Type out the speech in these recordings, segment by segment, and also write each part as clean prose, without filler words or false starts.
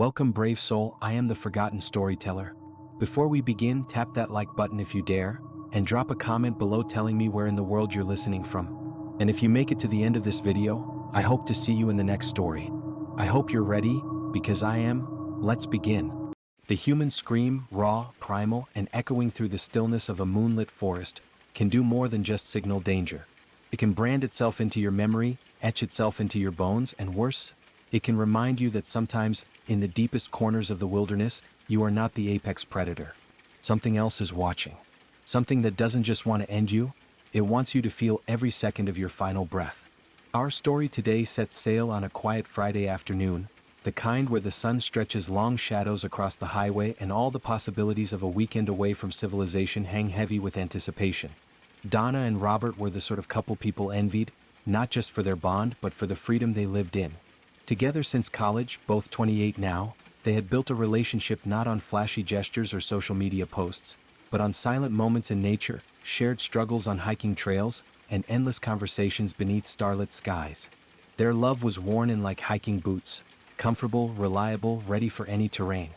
Welcome, brave soul. I am the forgotten storyteller. Before we begin, tap that like button if you dare, and drop a comment below telling me where in the world you're listening from. And if you make it to the end of this video, I hope to see you in the next story. I hope you're ready, because I am. Let's begin. The human scream, raw, primal, and echoing through the stillness of a moonlit forest, can do more than just signal danger. It can brand itself into your memory, etch itself into your bones, and worse, it can remind you that sometimes, in the deepest corners of the wilderness, you are not the apex predator. Something else is watching. Something that doesn't just want to end you, it wants you to feel every second of your final breath. Our story today sets sail on a quiet Friday afternoon, the kind where the sun stretches long shadows across the highway and all the possibilities of a weekend away from civilization hang heavy with anticipation. Donna and Robert were the sort of couple people envied, not just for their bond but for the freedom they lived in. Together since college, both 28 now, they had built a relationship not on flashy gestures or social media posts, but on silent moments in nature, shared struggles on hiking trails, and endless conversations beneath starlit skies. Their love was worn in like hiking boots, comfortable, reliable, ready for any terrain.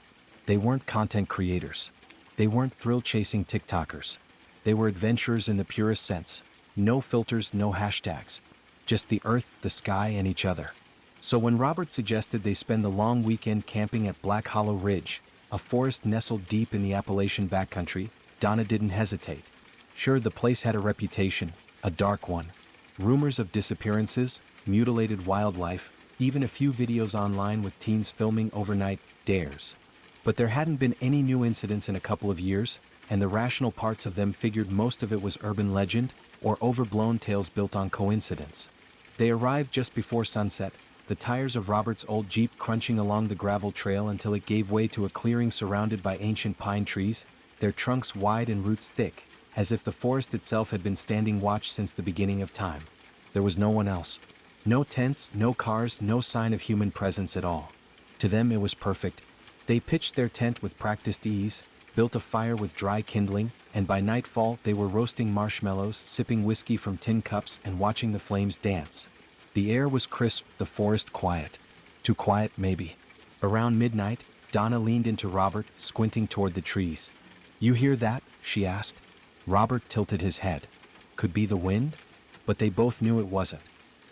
They weren't content creators. They weren't thrill-chasing TikTokers. They were adventurers in the purest sense. No filters, no hashtags. Just the earth, the sky, and each other. So when Robert suggested they spend the long weekend camping at Black Hollow Ridge, a forest nestled deep in the Appalachian backcountry, Donna didn't hesitate. Sure, the place had a reputation, a dark one. Rumors of disappearances, mutilated wildlife, even a few videos online with teens filming overnight dares. But there hadn't been any new incidents in a couple of years, and the rational parts of them figured most of it was urban legend or overblown tales built on coincidence. They arrived just before sunset, the tires of Robert's old Jeep crunching along the gravel trail until it gave way to a clearing surrounded by ancient pine trees, their trunks wide and roots thick, as if the forest itself had been standing watch since the beginning of time. There was no one else. No tents, no cars, no sign of human presence at all. To them it was perfect. They pitched their tent with practiced ease, built a fire with dry kindling, and by nightfall they were roasting marshmallows, sipping whiskey from tin cups, and watching the flames dance. The air was crisp, the forest quiet. Too quiet, maybe. Around midnight, Donna leaned into Robert, squinting toward the trees. "You hear that?" she asked. Robert tilted his head. Could be the wind? But they both knew it wasn't.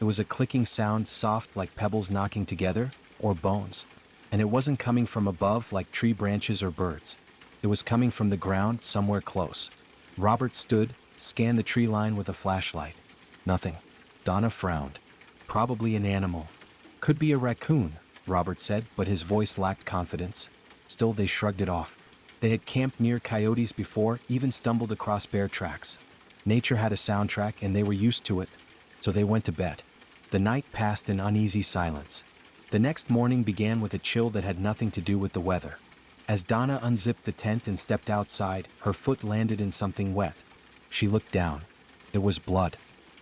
It was a clicking sound, soft like pebbles knocking together, or bones. And it wasn't coming from above like tree branches or birds. It was coming from the ground, somewhere close. Robert stood, scanned the tree line with a flashlight. Nothing. Donna frowned. Probably an animal. Could be a raccoon, Robert said, but his voice lacked confidence. Still, they shrugged it off. They had camped near coyotes before, even stumbled across bear tracks. Nature had a soundtrack and they were used to it, so they went to bed. The night passed in uneasy silence. The next morning began with a chill that had nothing to do with the weather. As Donna unzipped the tent and stepped outside, her foot landed in something wet. She looked down. It was blood.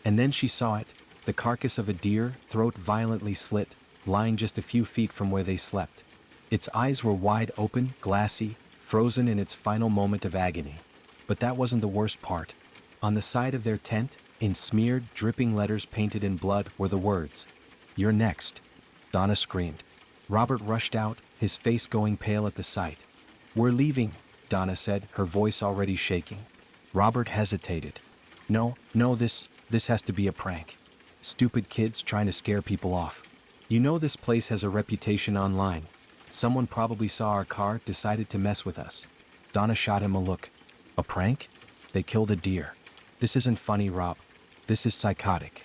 And then she saw it. The carcass of a deer, throat violently slit, lying just a few feet from where they slept. Its eyes were wide open, glassy, frozen in its final moment of agony. But that wasn't the worst part. On the side of their tent, in smeared, dripping letters painted in blood, were the words, "You're next." Donna screamed. Robert rushed out, his face going pale at the sight. "We're leaving," Donna said, her voice already shaking. Robert hesitated. No, this has to be a prank. Stupid kids trying to scare people off. You know this place has a reputation online. Someone probably saw our car, decided to mess with us. Donna shot him a look. A prank? They killed a deer. This isn't funny, Rob. This is psychotic.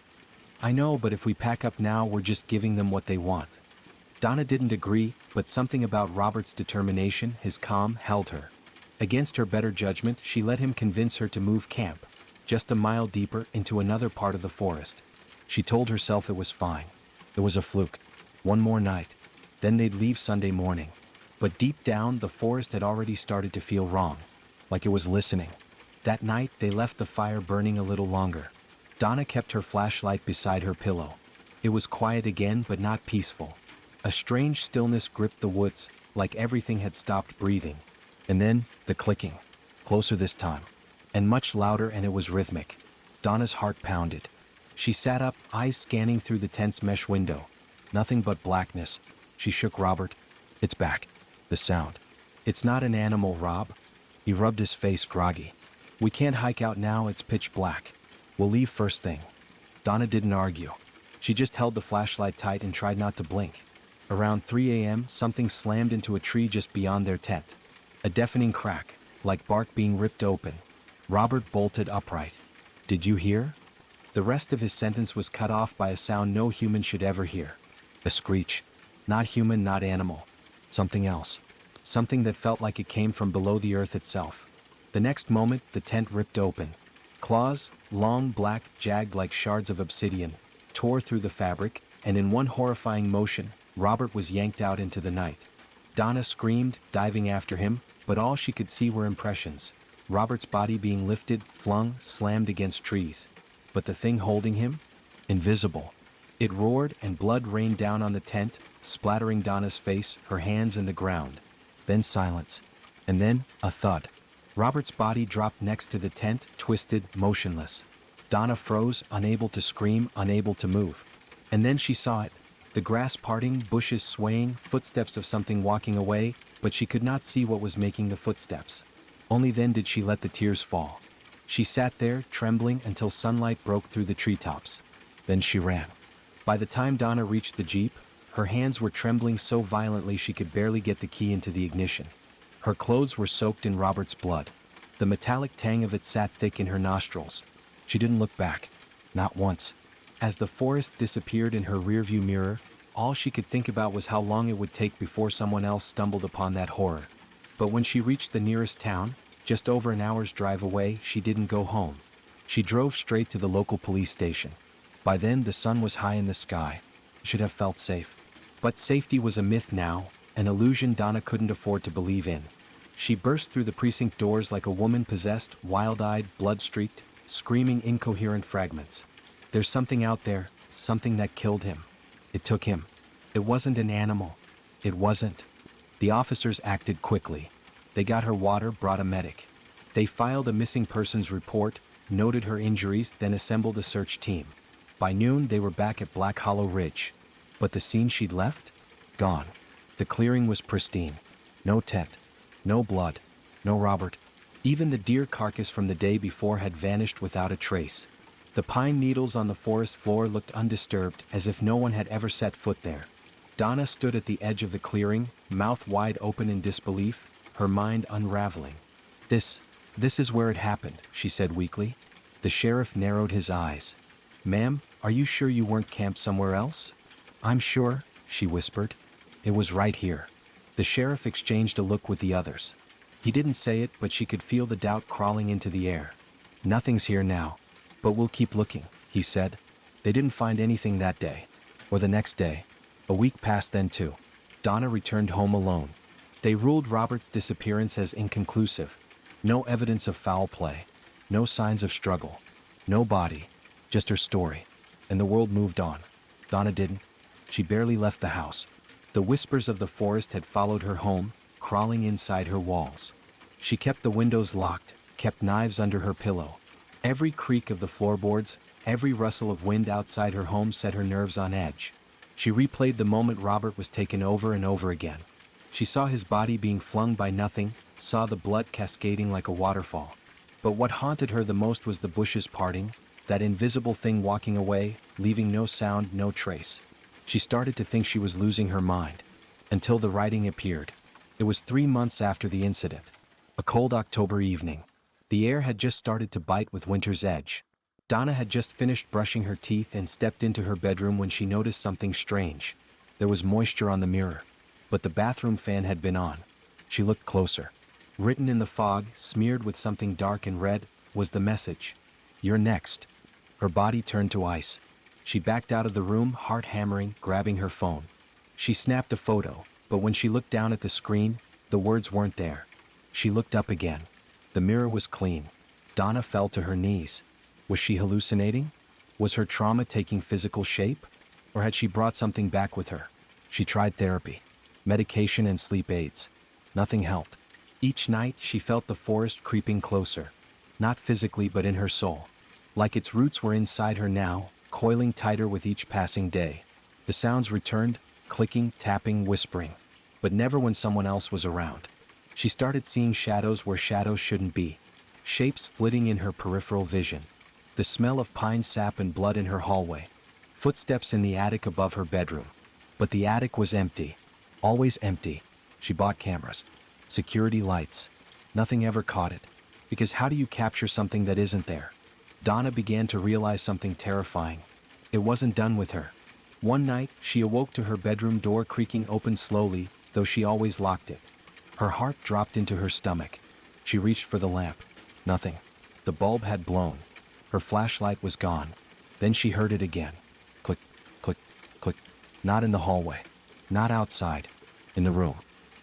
I know, but if we pack up now, we're just giving them what they want. Donna didn't agree, but something about Robert's determination, his calm, held her. Against her better judgment, she let him convince her to move camp, just a mile deeper into another part of the forest. She told herself it was fine. It was a fluke. One more night. Then they'd leave Sunday morning. But deep down, the forest had already started to feel wrong. Like it was listening. That night, they left the fire burning a little longer. Donna kept her flashlight beside her pillow. It was quiet again, but not peaceful. A strange stillness gripped the woods, like everything had stopped breathing. And then, the clicking. Closer this time. And much louder, and it was rhythmic. Donna's heart pounded. She sat up, eyes scanning through the tent's mesh window. Nothing but blackness. She shook Robert. It's back. The sound. It's not an animal, Rob. He rubbed his face groggy. We can't hike out now, it's pitch black. We'll leave first thing. Donna didn't argue. She just held the flashlight tight and tried not to blink. Around 3 a.m., something slammed into a tree just beyond their tent. A deafening crack, like bark being ripped open. Robert bolted upright. Did you hear? The rest of his sentence was cut off by a sound no human should ever hear. A screech. Not human, not animal. Something else. Something that felt like it came from below the earth itself. The next moment, the tent ripped open. Claws, long, black, jagged like shards of obsidian, tore through the fabric, and in one horrifying motion, Robert was yanked out into the night. Donna screamed, diving after him, but all she could see were impressions. Robert's body being lifted, flung, slammed against trees. But the thing holding him? Invisible. It roared and blood rained down on the tent, splattering Donna's face, her hands and the ground. Then silence. And then, a thud. Robert's body dropped next to the tent, twisted, motionless. Donna froze, unable to scream, unable to move. And then she saw it. The grass parting, bushes swaying, footsteps of something walking away, but she could not see what was making the footsteps. Only then did she let the tears fall. She sat there, trembling, until sunlight broke through the treetops. Then she ran. By the time Donna reached the Jeep, her hands were trembling so violently she could barely get the key into the ignition. Her clothes were soaked in Robert's blood. The metallic tang of it sat thick in her nostrils. She didn't look back. Not once. As the forest disappeared in her rearview mirror, all she could think about was how long it would take before someone else stumbled upon that horror. But when she reached the nearest town, just over an hour's drive away, she didn't go home. She drove straight to the local police station. By then, the sun was high in the sky. She should have felt safe. But safety was a myth now, an illusion Donna couldn't afford to believe in. She burst through the precinct doors like a woman possessed, wild-eyed, blood-streaked, screaming incoherent fragments. There's something out there, something that killed him. It took him. It wasn't an animal. It wasn't. The officers acted quickly. They got her water, brought a medic. They filed a missing persons report, noted her injuries, then assembled a search team. By noon, they were back at Black Hollow Ridge. But the scene she'd left? Gone. The clearing was pristine. No tent. No blood. No Robert. Even the deer carcass from the day before had vanished without a trace. The pine needles on the forest floor looked undisturbed, as if no one had ever set foot there. Donna stood at the edge of the clearing, mouth wide open in disbelief, her mind unraveling. This is where it happened, she said weakly. The sheriff narrowed his eyes. Ma'am, are you sure you weren't camped somewhere else? I'm sure, she whispered. It was right here. The sheriff exchanged a look with the others. He didn't say it, but she could feel the doubt crawling into the air. Nothing's here now, but we'll keep looking, he said. They didn't find anything that day, or the next day. A week passed then too. Donna returned home alone. They ruled Robert's disappearance as inconclusive. No evidence of foul play. No signs of struggle. No body. Just her story. And the world moved on. Donna didn't. She barely left the house. The whispers of the forest had followed her home, crawling inside her walls. She kept the windows locked, kept knives under her pillow. Every creak of the floorboards, every rustle of wind outside her home set her nerves on edge. She replayed the moment Robert was taken over and over again. She saw his body being flung by nothing, saw the blood cascading like a waterfall. But what haunted her the most was the bushes parting, that invisible thing walking away, leaving no sound, no trace. She started to think she was losing her mind. Until the writing appeared. It was 3 months after the incident. A cold October evening. The air had just started to bite with winter's edge. Donna had just finished brushing her teeth and stepped into her bedroom when she noticed something strange. There was moisture on the mirror, but the bathroom fan had been on. She looked closer. Written in the fog, smeared with something dark and red, was the message. You're next. Her body turned to ice. She backed out of the room, heart hammering, grabbing her phone. She snapped a photo, but when she looked down at the screen, the words weren't there. She looked up again. The mirror was clean. Donna fell to her knees. Was she hallucinating? Was her trauma taking physical shape? Or had she brought something back with her? She tried therapy, medication and sleep aids. Nothing helped. Each night she felt the forest creeping closer. Not physically but in her soul. Like its roots were inside her now, coiling tighter with each passing day. The sounds returned, clicking, tapping, whispering. but never when someone else was around. She started seeing shadows where shadows shouldn't be, shapes flitting in her peripheral vision, the smell of pine sap and blood in her hallway, footsteps in the attic above her bedroom. But the attic was empty, always empty. She bought cameras, security lights. Nothing ever caught it, because how do you capture something that isn't there? Donna began to realize something terrifying. It wasn't done with her. One night, she awoke to her bedroom door creaking open slowly, though she always locked it. Her heart dropped into her stomach. She reached for the lamp. Nothing. The bulb had blown. Her flashlight was gone. Then she heard it again. Click, click, click. Not in the hallway. Not outside. In the room.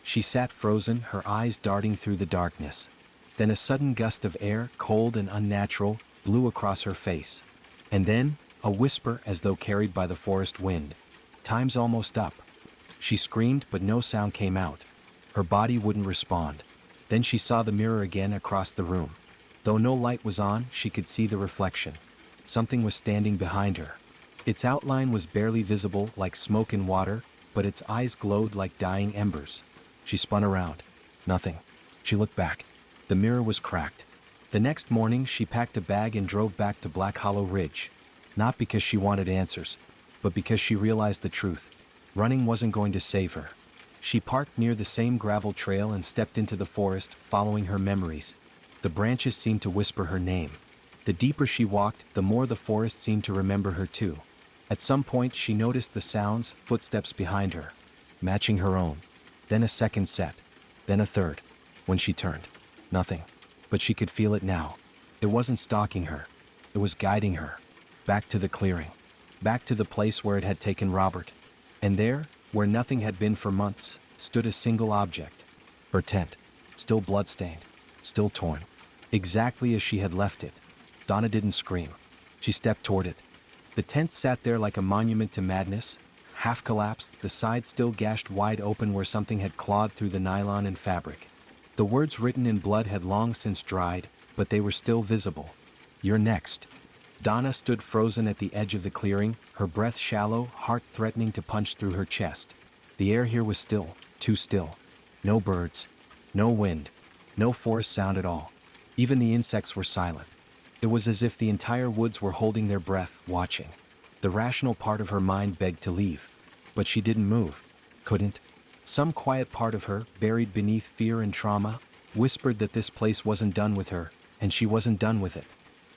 She sat frozen, her eyes darting through the darkness. Then a sudden gust of air, cold and unnatural, blew across her face. And then, a whisper as though carried by the forest wind. Time's almost up. She screamed, but no sound came out. Her body wouldn't respond. Then she saw the mirror again across the room. Though no light was on, she could see the reflection. Something was standing behind her. Its outline was barely visible, like smoke in water, but its eyes glowed like dying embers. She spun around. Nothing. She looked back. The mirror was cracked. The next morning, she packed a bag and drove back to Black Hollow Ridge. Not because she wanted answers, but because she realized the truth. Running wasn't going to save her. She parked near the same gravel trail and stepped into the forest, following her memories. The branches seemed to whisper her name. The deeper she walked, the more the forest seemed to remember her too. At some point, she noticed the sounds, footsteps behind her, matching her own. Then a second set. Then a third. When she turned, nothing. But she could feel it now. It wasn't stalking her. It was guiding her. Back to the clearing. Back to the place where it had taken Robert. And there, where nothing had been for months, stood a single object. Her tent. Still bloodstained. Still torn. Exactly as she had left it. Donna didn't scream. She stepped toward it. The tent sat there like a monument to madness, half collapsed, the side still gashed wide open where something had clawed through the nylon and fabric. The words written in blood had long since dried, but they were still visible. "You're next." Donna stood frozen at the edge of the clearing, her breath shallow, heart threatening to punch through her chest. The air here was still, too still. No birds, no wind, no forest sound at all. Even the insects were silent. It was as if the entire woods were holding their breath, watching. The rational part of her mind begged to leave. But she didn't move. Couldn't. Some quiet part of her, buried beneath fear and trauma, whispered that this place wasn't done with her, and she wasn't done with it.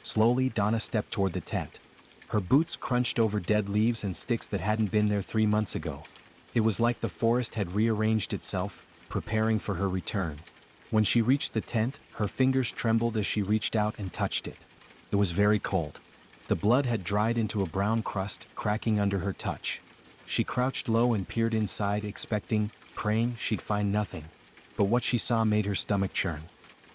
Slowly, Donna stepped toward the tent. Her boots crunched over dead leaves and sticks that hadn't been there 3 months ago. It was like the forest had rearranged itself, preparing for her return. When she reached the tent, her fingers trembled as she reached out and touched it. It was very cold. The blood had dried into a brown crust, cracking under her touch. She crouched low and peered inside, expecting, praying she'd find nothing. But what she saw made her stomach churn.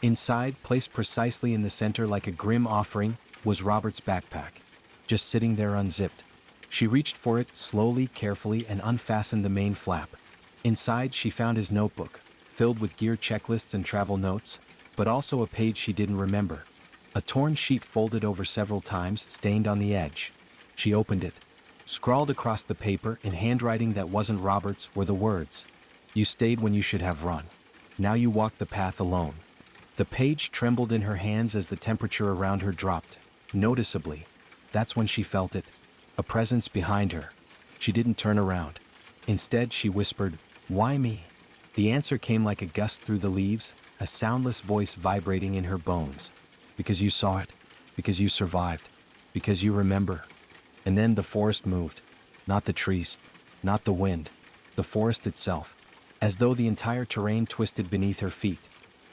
Inside, placed precisely in the center like a grim offering, was Robert's backpack, just sitting there unzipped. She reached for it, slowly, carefully, and unfastened the main flap. Inside, she found his notebook, filled with gear checklists and travel notes, but also a page she didn't remember. A torn sheet folded over several times, stained on the edge. She opened it. Scrawled across the paper, in handwriting that wasn't Robert's, were the words, "You stayed when you should have run. Now you walk the path alone." The page trembled in her hands as the temperature around her dropped, noticeably. That's when she felt it. A presence behind her. She didn't turn around. Instead, she whispered, "Why me?" The answer came like a gust through the leaves, a soundless voice vibrating in her bones. "Because you saw it. Because you survived. Because you remember." And then the forest moved. Not the trees. Not the wind. The forest itself. As though the entire terrain twisted beneath her feet.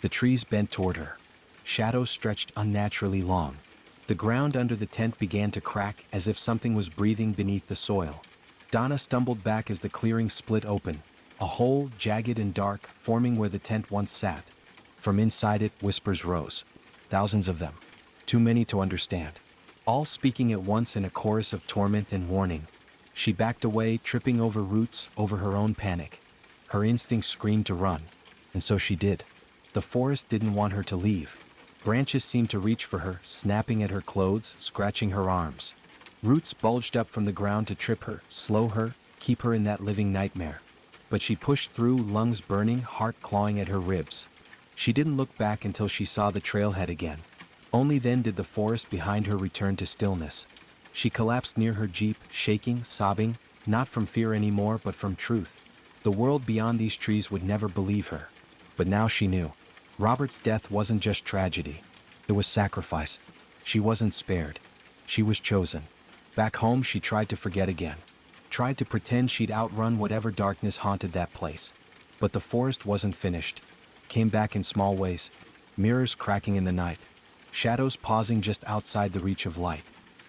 The trees bent toward her. Shadows stretched unnaturally long. The ground under the tent began to crack as if something was breathing beneath the soil. Donna stumbled back as the clearing split open. A hole, jagged and dark, forming where the tent once sat. From inside it, whispers rose. Thousands of them. Too many to understand. All speaking at once in a chorus of torment and warning. She backed away, tripping over roots, over her own panic. Her instincts screamed to run. And so she did. The forest didn't want her to leave. Branches seemed to reach for her, snapping at her clothes, scratching her arms. Roots bulged up from the ground to trip her, slow her, keep her in that living nightmare. but she pushed through, lungs burning, heart clawing at her ribs. She didn't look back until she saw the trailhead again. Only then did the forest behind her return to stillness. She collapsed near her jeep, shaking, sobbing, not from fear anymore but from truth. The world beyond these trees would never believe her. But now she knew. Robert's death wasn't just tragedy. It was sacrifice. She wasn't spared. She was chosen. Back home she tried to forget again. Tried to pretend she'd outrun whatever darkness haunted that place. But the forest wasn't finished. Came back in small ways. Mirrors cracking in the night. Shadows pausing just outside the reach of light.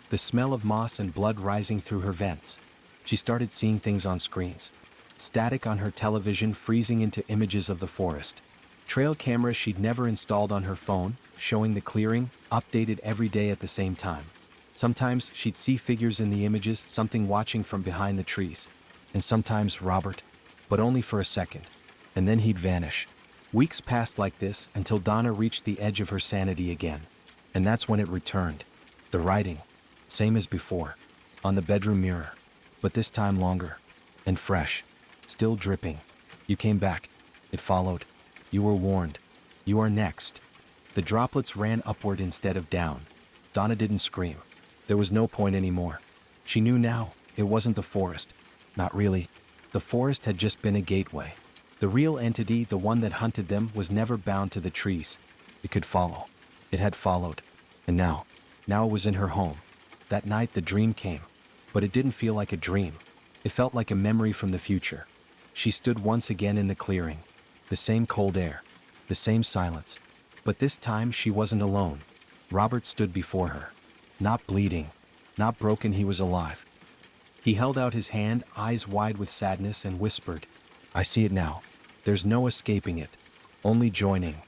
The smell of moss and blood rising through her vents. She started seeing things on screens. Static on her television freezing into images of the forest. Trail cameras she'd never installed on her phone, showing the clearing, updated every day at the same time. Sometimes she'd see figures in the images, something watching from behind the trees. And sometimes Robert, but only for a second. And then he'd vanish. Weeks passed like this until Donna reached the edge of her sanity again. And that's when it returned. The writing, same as before, on the bedroom mirror, but this time longer and fresh, still dripping. You came back. It followed. You were warned. You are next. The droplets ran upward instead of down. Donna didn't scream. There was no point anymore. She knew now it wasn't the forest. Not really. The forest had just been a gateway. The real entity, the one that hunted them, was never bound to the trees. It could follow. It had followed. And now it was in her home. That night the dream came. But it didn't feel like a dream. It felt like a memory from the future. She stood once again in the clearing. The same cold air. The same silence. But this time she wasn't alone. Robert stood before her. Not bleeding. Not broken, he was alive. He held out his hand, eyes wide with sadness, and whispered, "I see it now. There's no escaping it. Only joining."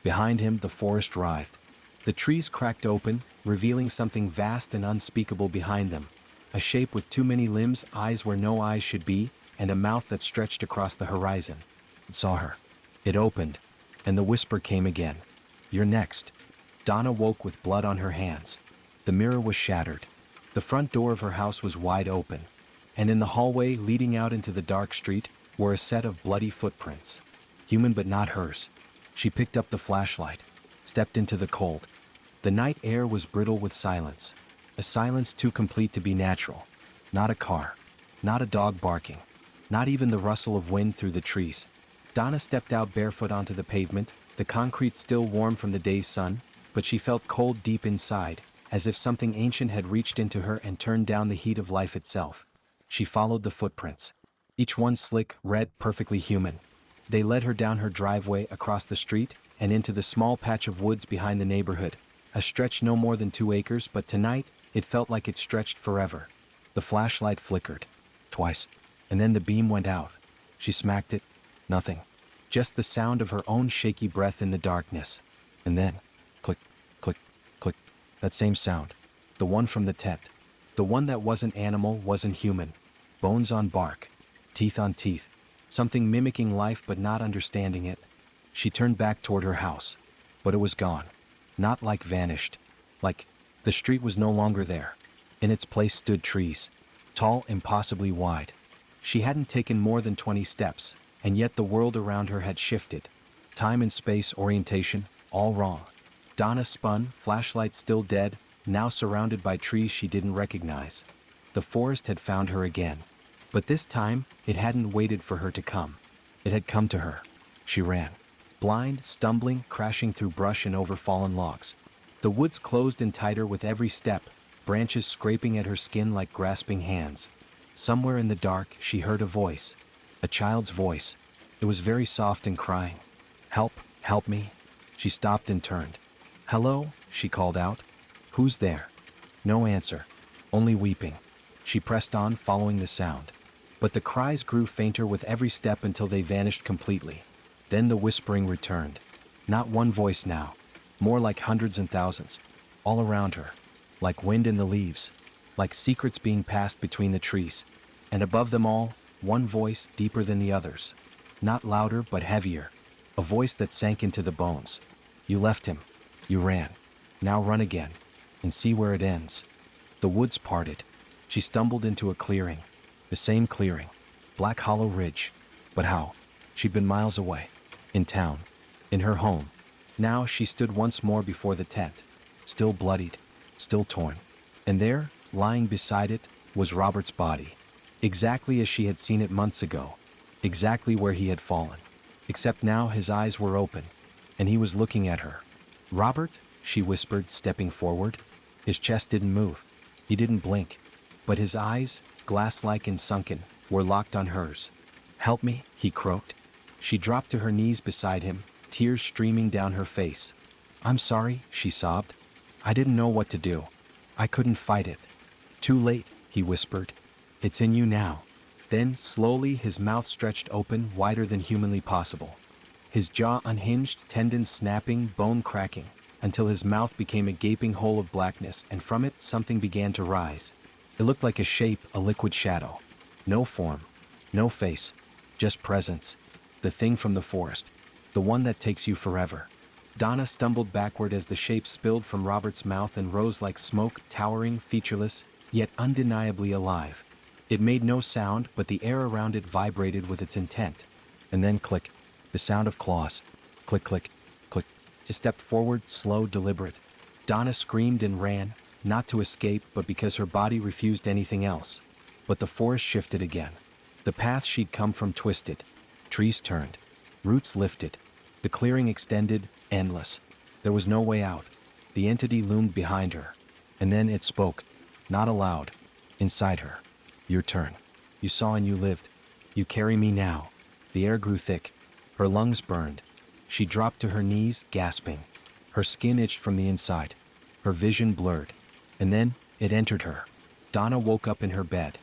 Behind him the forest writhed. The trees cracked open, revealing something vast and unspeakable behind them. A shape with too many limbs, eyes where no eyes should be, and a mouth that stretched across the horizon. It saw her. It opened, and the whisper came again. "You're next." Donna woke with blood on her hands. The mirror was shattered. The front door of her house was wide open, and in the hallway leading out into the dark street were a set of bloody footprints. Human but not hers. She picked up the flashlight, stepped into the cold. The night air was brittle with silence. A silence too complete to be natural. Not a car. Not a dog barking. Not even the rustle of wind through the trees. Donna stepped out barefoot onto the pavement, the concrete still warm from the day's sun, but she felt cold deep inside, as if something ancient had reached into her and turned down the heat of life itself. She followed the footprints. Each one slick, red, perfectly human. They led her down her driveway, across the street, and into the small patch of woods behind the neighborhood. A stretch no more than 2 acres, but tonight, it felt like it stretched forever. The flashlight flickered. Twice. And then the beam went out. She smacked it. Nothing. Just the sound of her own shaky breath in the darkness. And then, click, click, click. That same sound. The one from the tent. The one that wasn't animal, wasn't human. Bones on bark. Teeth on teeth. Something mimicking life but not understanding it. She turned back toward her house. But it was gone. Not like vanished. Like, the street was no longer there. In its place stood trees. Tall, impossibly wide. She hadn't taken more than 20 steps, and yet the world around her had shifted. Time and space, orientation, all wrong. Donna spun, flashlight still dead, now surrounded by trees she didn't recognize. The forest had found her again. But this time, it hadn't waited for her to come. It had come to her. She ran. Blind, stumbling, crashing through brush and over fallen logs. The woods closed in tighter with every step, branches scraping at her skin like grasping hands. Somewhere in the dark, she heard a voice. A child's voice. It was very soft and crying. "Help, help me." She stopped and turned. "Hello," she called out. "Who's there?" No answer. Only weeping. She pressed on, following the sound. But the cries grew fainter with every step until they vanished completely. Then the whispering returned. Not one voice now. More like hundreds and thousands. All around her. Like wind in the leaves. Like secrets being passed between the trees. And above them all, one voice deeper than the others. Not louder but heavier. A voice that sank into the bones. "You left him. You ran. Now run again. And see where it ends." The woods parted. She stumbled into a clearing. The same clearing. Black hollow ridge. But how? She'd been miles away. In town. In her home. Now she stood once more before the tent. Still bloodied. Still torn. And there, lying beside it, was Robert's body. Exactly as she had seen it months ago. Exactly where he had fallen. Except now his eyes were open. And he was looking at her. "Robert?" she whispered, stepping forward. His chest didn't move. He didn't blink. But his eyes, glass-like and sunken, were locked on hers. "Help me," he croaked. She dropped to her knees beside him, tears streaming down her face. "I'm sorry," she sobbed. "I didn't know what to do. I couldn't fight it." "Too late," he whispered. "It's in you now." Then, slowly, his mouth stretched open, wider than humanly possible. His jaw unhinged, tendons snapping, bone cracking, until his mouth became a gaping hole of blackness, and from it something began to rise. It looked like a shape, a liquid shadow. No form, no face, just presence. The thing from the forest. The one that takes you forever. Donna stumbled backward as the shape spilled from Robert's mouth and rose like smoke, towering, featureless, yet undeniably alive. It made no sound, but the air around it vibrated with its intent. And then click. The sound of claws. Click, click, click. She stepped forward, slow, deliberate. Donna screamed and ran, not to escape, but because her body refused anything else. But the forest shifted again. The path she'd come from twisted. Trees turned. Roots lifted. The clearing extended, endless. There was no way out. The entity loomed behind her. And then it spoke. Not aloud. Inside her. "Your turn. You saw and you lived. You carry me now." The air grew thick. Her lungs burned. She dropped to her knees, gasping. Her skin itched from the inside. Her vision blurred. And then, it entered her. Donna woke up in her bed.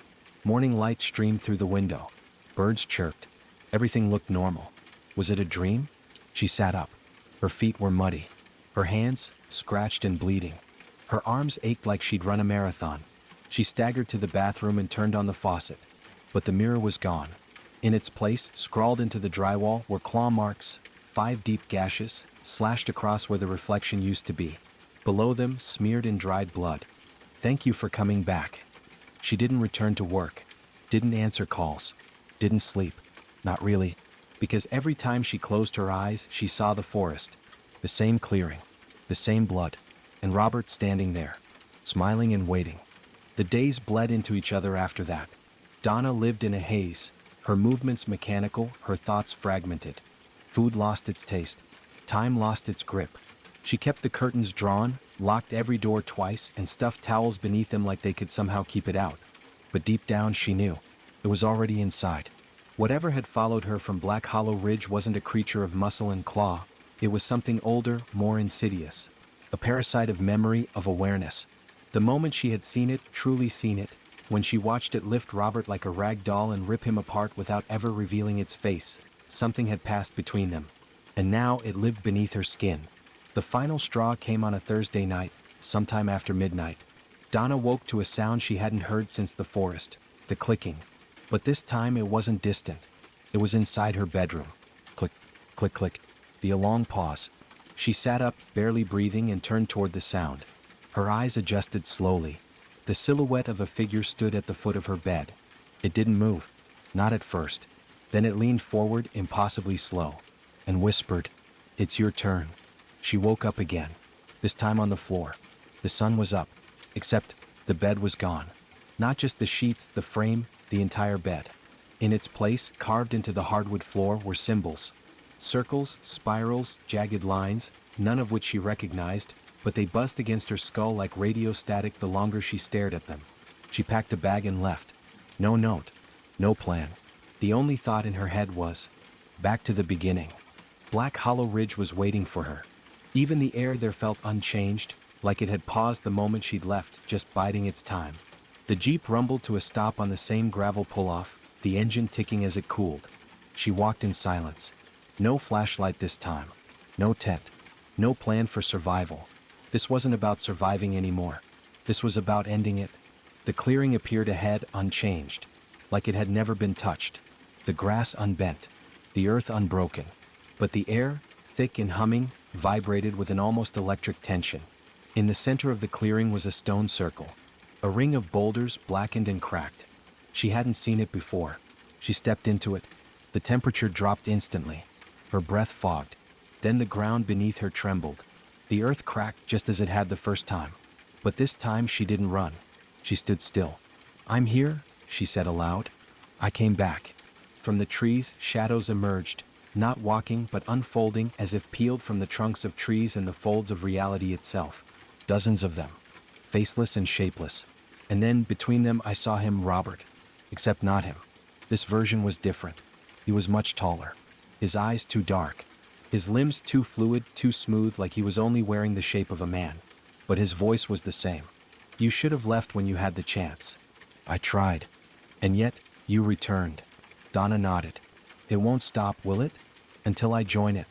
Morning light streamed through the window. Birds chirped. Everything looked normal. Was it a dream? She sat up. Her feet were muddy. Her hands, scratched and bleeding. Her arms ached like she'd run a marathon. She staggered to the bathroom and turned on the faucet. But the mirror was gone. In its place, scrawled into the drywall, were claw marks, 5 deep gashes, slashed across where the reflection used to be. Below them, smeared in dried blood. "Thank you for coming back." She didn't return to work. Didn't answer calls. Didn't sleep. Not really. Because every time she closed her eyes, she saw the forest. The same clearing. The same blood. And Robert standing there. Smiling and waiting. The days bled into each other after that. Donna lived in a haze. Her movements mechanical, her thoughts fragmented. Food lost its taste. Time lost its grip. She kept the curtains drawn, locked every door twice, and stuffed towels beneath them like they could somehow keep it out. But deep down she knew. It was already inside. Whatever had followed her from Black Hollow Ridge wasn't a creature of muscle and claw. It was something older, more insidious. A parasite of memory, of awareness. The moment she had seen it, truly seen it, when she watched it lift Robert like a rag doll and rip him apart without ever revealing its face, something had passed between them. And now it lived beneath her skin. The final straw came on a Thursday night, sometime after midnight. Donna woke to a sound she hadn't heard since the forest, the clicking. But this time it wasn't distant. It was inside her bedroom. Click, click, click. Via long pause. She sat up, barely breathing, and turned toward the sound. Her eyes adjusted slowly. The silhouette of a figure stood at the foot of her bed. It didn't move. Not at first. Then it leaned forward, impossibly slow, and whispered, "It's your turn." She woke up again. This time on the floor. The sun was up. Except, the bed was gone. Not just the sheets, the frame, the entire bed. In its place, carved into the hardwood floor, were symbols. Circles, spirals, jagged lines, none of which she recognized, but they buzzed against her skull like radio static the longer she stared at them. She packed a bag and left. No note. No plan. The only thought in her head was, back to the beginning. Black Hollow Ridge was waiting for her. Even the air there felt unchanged, like it had paused the moment she'd left, just biding its time. The Jeep rumbled to a stop on the same gravel pull-off, the engine ticking as it cooled. She walked in silence. No flashlight this time. No tent. No plan for survival. This wasn't about surviving anymore. This was about ending it. The clearing appeared ahead, unchanged, like it had never been touched. The grass unbent, the earth unbroken. But the air, thick and humming, vibrated with an almost electric tension. In the center of the clearing was a stone circle. A ring of boulders, blackened and cracked. She hadn't seen it before. She stepped into it. The temperature dropped instantly. Her breath fogged. Then the ground beneath her trembled. The earth cracked just as it had the first time. But this time she didn't run. She stood still. "I'm here," she said aloud. "I came back." From the trees, shadows emerged, not walking but unfolding as if peeled from the trunks of trees and the folds of reality itself. Dozens of them, faceless and shapeless. And then, between them, I saw him, Robert. Except not him. This version was different. He was much taller. His eyes too dark. His limbs too fluid, too smooth, like he was only wearing the shape of a man. But his voice was the same. "You should have left when you had the chance." "I tried. And yet, you returned." Donna nodded. "It won't stop, will it? Until I join it."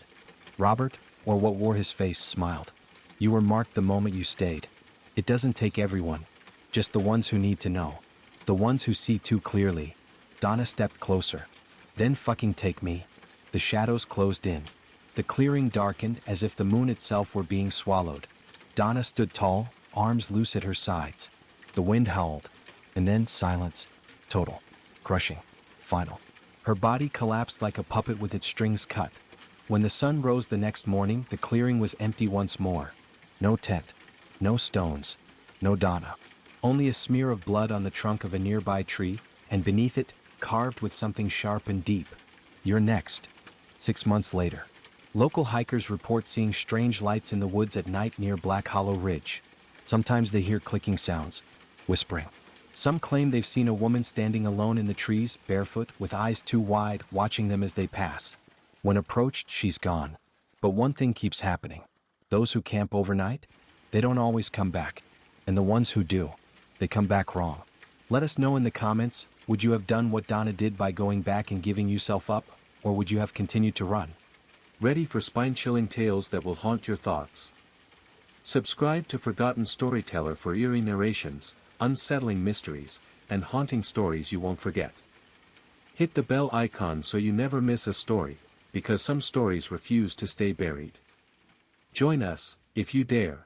Robert, or what wore his face, smiled. "You were marked the moment you stayed. It doesn't take everyone. Just the ones who need to know. The ones who see too clearly." Donna stepped closer. "Then fucking take me." The shadows closed in. The clearing darkened as if the moon itself were being swallowed. Donna stood tall, arms loose at her sides. The wind howled. And then silence. Total. Crushing. Final. Her body collapsed like a puppet with its strings cut. When the sun rose the next morning, the clearing was empty once more. No tent. No stones. No Donna. Only a smear of blood on the trunk of a nearby tree, and beneath it, carved with something sharp and deep. "You're next." 6 months later. Local hikers report seeing strange lights in the woods at night near Black Hollow Ridge. Sometimes they hear clicking sounds, whispering. Some claim they've seen a woman standing alone in the trees, barefoot, with eyes too wide, watching them as they pass. When approached, she's gone. But one thing keeps happening. Those who camp overnight, they don't always come back. And the ones who do, they come back wrong. Let us know in the comments, would you have done what Donna did by going back and giving yourself up, or would you have continued to run? Ready for spine-chilling tales that will haunt your thoughts? Subscribe to Forgotten Storyteller for eerie narrations, unsettling mysteries, and haunting stories you won't forget. Hit the bell icon so you never miss a story, because some stories refuse to stay buried. Join us, if you dare.